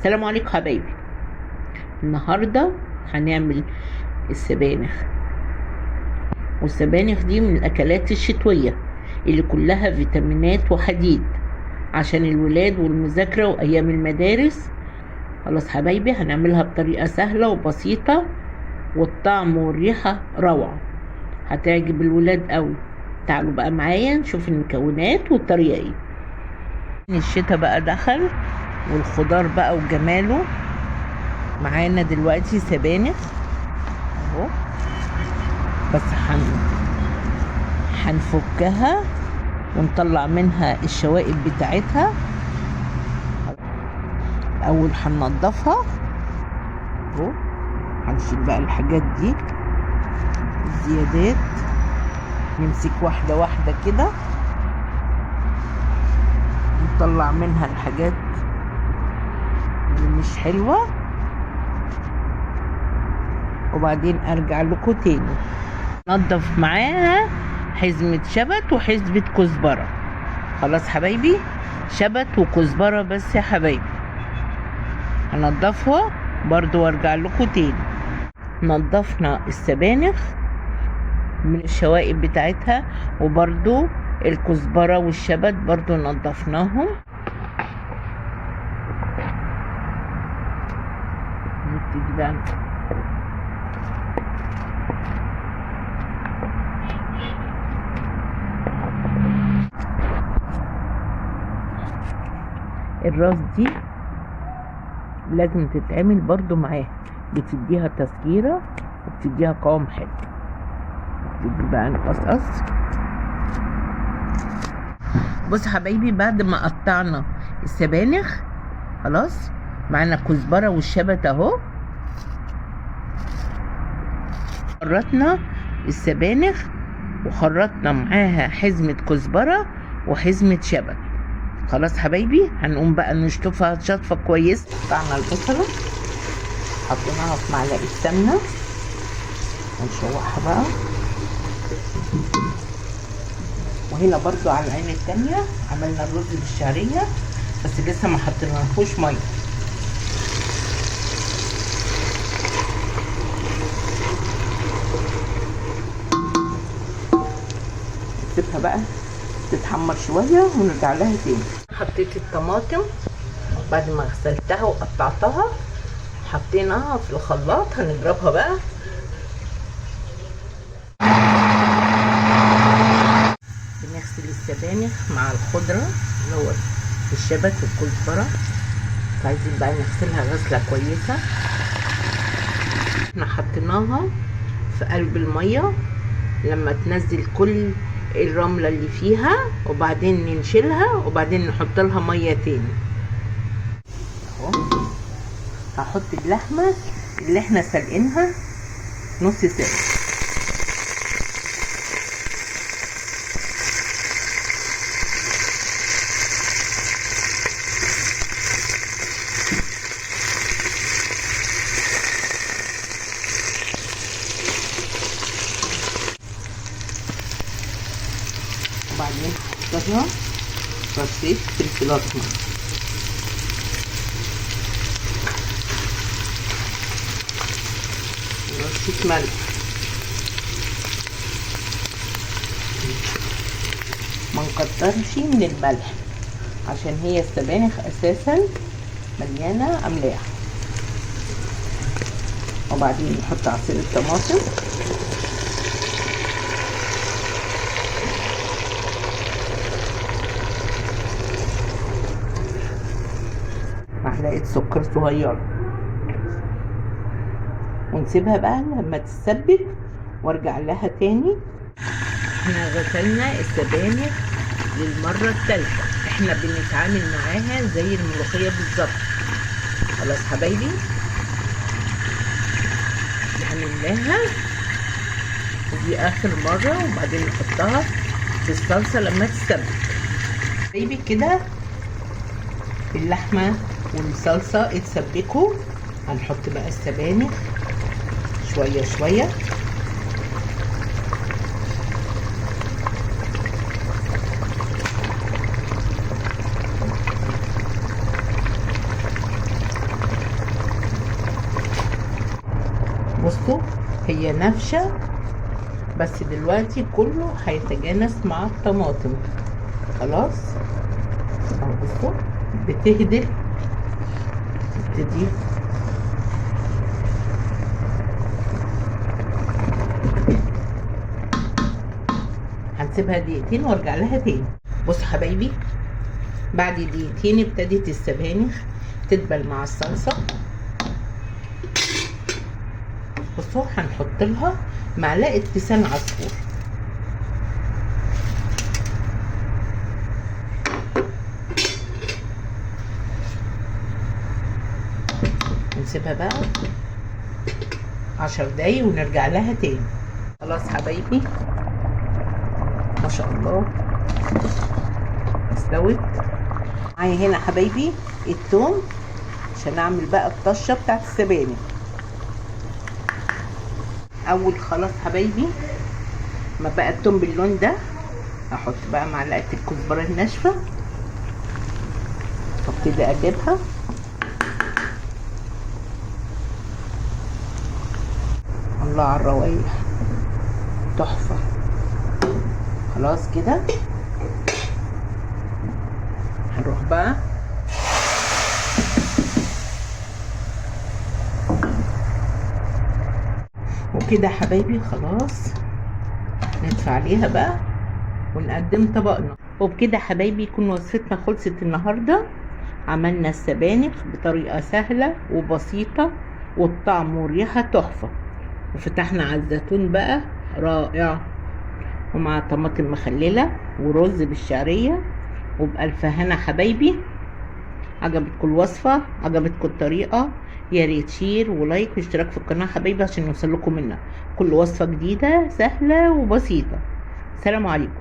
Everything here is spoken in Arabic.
السلام عليكم حبايبي. النهارده هنعمل السبانخ. والسبانخ دي من الاكلات الشتويه اللي كلها فيتامينات وحديد عشان الولاد والمذاكره وايام المدارس. خلاص حبايبي، هنعملها بطريقه سهله وبسيطه، والطعم والريحه روعه، هتعجب الولاد قوي. تعالوا بقى معايا نشوف المكونات والطريقه ايه. الشتا بقى دخل والخضار بقى وجماله. معانا دلوقتي سبانخ اهو، بس هنفكها ونطلع منها الشوائب بتاعتها. الاول هننضفها اهو، هنشيل بقى الحاجات دي الزيادات، نمسك واحده واحده كده نطلع منها الحاجات اللي مش حلوه، وبعدين ارجع لكم تاني. نضف معاها حزمة شبت وحزمة كزبرة. خلاص حبايبي، شبت وكزبرة بس يا حبايبي. هنضفها برضو وارجع لكم تاني. نضفنا السبانخ من الشوائب بتاعتها، وبرضو الكزبرة والشبت برضو نضفناهم. نبتدي بقى الراس دي لازم تتعمل برضو معاها، بتديها تسكيرة وبتديها قوام حلو. نبتدي بقى نقصقص. بص حبايبي، بعد ما قطعنا السبانخ خلاص، معانا الكزبرة والشبت اهو. خرطنا السبانخ وخرطنا معاها حزمة كزبرة وحزمة شبت. خلاص حبايبي، هنقوم بقى نشطفها شطفة كويس. قطعنا البصلة حطيناها في معلقة سمنة ونشوحها بقى. وهنا برضو على العين التانية عملنا الرز بالشعرية، بس لسه ما حطيناهوش مية. نسيبها بقى تتحمر شوية ونرجع لها تاني. حطيت الطماطم بعد ما غسلتها وقطعتها، حطيناها في الخلاط هنضربها بقى. بنغسل السبانخ مع الخضرة اللي هو الشبت والكزبرة، عايزين بقى نغسلها غسلة كويسة. احنا حطيناها في قلب المية لما تنزل كل الرملة اللي فيها، وبعدين ننشلها وبعدين نحط لها مية تاني اهو. هحط اللحمة اللي احنا سلقينها نص ساعة. وبعدين هحط لها رشة فلفل اسمر، رشة ملح، ما نكترش من الملح عشان هي السبانخ اساسا مليانه املاح. وبعدين نحط عصير الطماطم، معلقه سكر صغيره، ونسيبها بقى لما تتسبك وارجع لها تاني. احنا غسلنا السبانخ للمرة الثالثة، احنا بنتعامل معاها زي الملوخية بالظبط. خلاص حبايبي، عملناها ودي اخر مرة، وبعدين نحطها في الصلصة لما تتسبك. حبايبي كده اللحمة والصلصة اتسبكوا، هنحط بقى السبانخ شوية شوية. بصوا هي نافشة، بس دلوقتي كله هيتجانس مع الطماطم. خلاص اهو بصوا بتهدل، تبتدي هنسيبها دقيقتين وارجع لها تاني. بصوا حبايبي بعد دقيقتين ابتدت السبانخ تدبل مع الصلصة. بصوا هنحط لها معلقة لسان عصفور. نسيبها بقى 10 دقايق ونرجع لها تاني. خلاص حبايبي ما شاء الله استوت. معايا هنا حبايبي التوم عشان اعمل بقى الطشه بتاعت السبانخ. اول خلاص حبايبي ما بقى التوم باللون ده هحط بقى معلقه الكزبره الناشفه وابتدي اقلبها. الله على الروايح تحفه. خلاص كده هنروح بقى وكده حبايبي خلاص ندفع عليها بقى ونقدم طبقنا. وبكده حبايبي يكون وصفتنا خلصت النهارده. عملنا السبانخ بطريقه سهله وبسيطه والطعم والريحه تحفه، وفتحنا على الزيتون بقى رائع، ومع طماطم مخلله ورز بالشعريه وبألف هنا حبايبي. عجبتكم الوصفه، عجبتكم الطريقه، يا ريت شير ولايك واشتراك في القناه حبايبي عشان يوصل لكم منها كل وصفه جديده سهله وبسيطه. سلام عليكم.